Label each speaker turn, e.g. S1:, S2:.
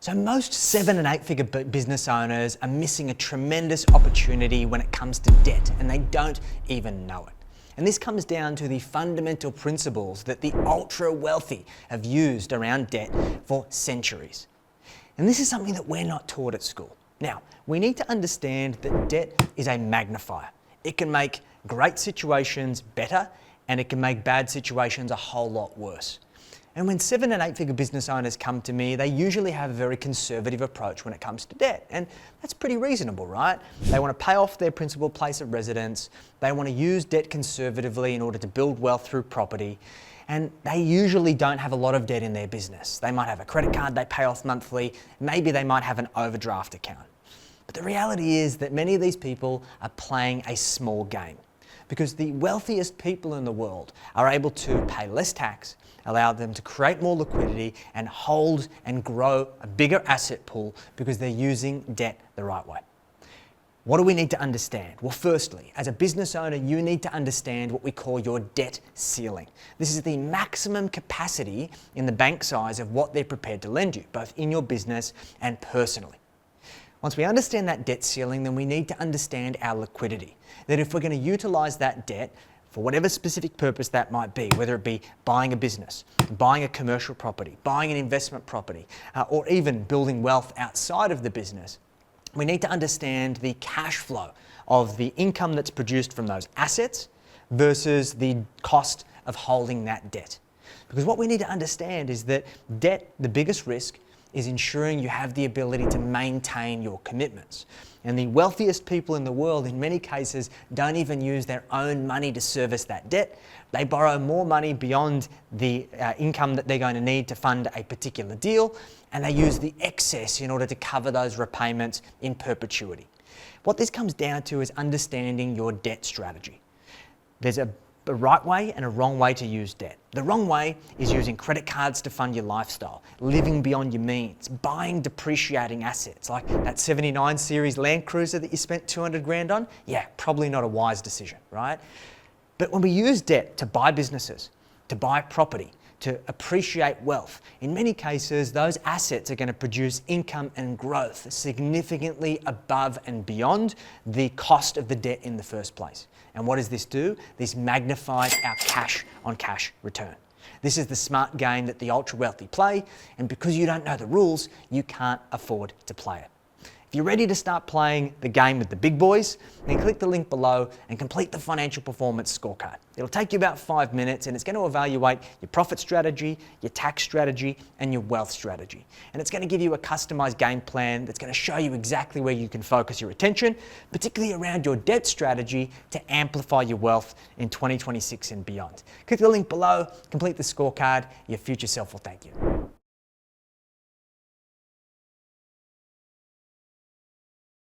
S1: So most 7 and 8 figure business owners are missing a tremendous opportunity when it comes to debt, and they don't even know it. And this comes down to the fundamental principles that the ultra wealthy have used around debt for centuries. And this is something that we're not taught at school. Now, we need to understand that debt is a magnifier. It can make great situations better, and it can make bad situations a whole lot worse. And when 7 and 8 figure business owners come to me, they usually have a very conservative approach when it comes to debt. And that's pretty reasonable, right? They want to pay off their principal place of residence. They want to use debt conservatively in order to build wealth through property. And they usually don't have a lot of debt in their business. They might have a credit card they pay off monthly. Maybe they might have an overdraft account. But the reality is that many of these people are playing a small game, because the wealthiest people in the world are able to pay less tax, allow them to create more liquidity and hold and grow a bigger asset pool because they're using debt the right way. What do we need to understand? Well, firstly, as a business owner, you need to understand what we call your debt ceiling. This is the maximum capacity in the bank size of what they're prepared to lend you, both in your business and personally. Once we understand that debt ceiling, then we need to understand our liquidity. That if we're going to utilize that debt for whatever specific purpose that might be, whether it be buying a business, buying a commercial property, buying an investment property, or even building wealth outside of the business, we need to understand the cash flow of the income that's produced from those assets versus the cost of holding that debt. Because what we need to understand is that debt, the biggest risk, is ensuring you have the ability to maintain your commitments. And the wealthiest people in the world, in many cases, don't even use their own money to service that debt. They borrow more money beyond the income that they're going to need to fund a particular deal, and they use the excess in order to cover those repayments in perpetuity. What this comes down to is understanding your debt strategy. There's a right way and a wrong way to use debt. The wrong way is using credit cards to fund your lifestyle, living beyond your means, buying depreciating assets like that 79 series Land Cruiser that you spent 200 grand on. Yeah, probably not a wise decision, right? But when we use debt to buy businesses, to buy property, to appreciate wealth, in many cases, those assets are going to produce income and growth significantly above and beyond the cost of the debt in the first place. And what does this do? This magnifies our cash on cash return. This is the smart game that the ultra wealthy play, and because you don't know the rules, you can't afford to play it. If you're ready to start playing the game with the big boys, then click the link below and complete the financial performance scorecard. It'll take you about 5 minutes, and it's going to evaluate your profit strategy, your tax strategy, and your wealth strategy. And it's going to give you a customized game plan that's going to show you exactly where you can focus your attention, particularly around your debt strategy, to amplify your wealth in 2026 and beyond. Click the link below, complete the scorecard. Your future self will thank you.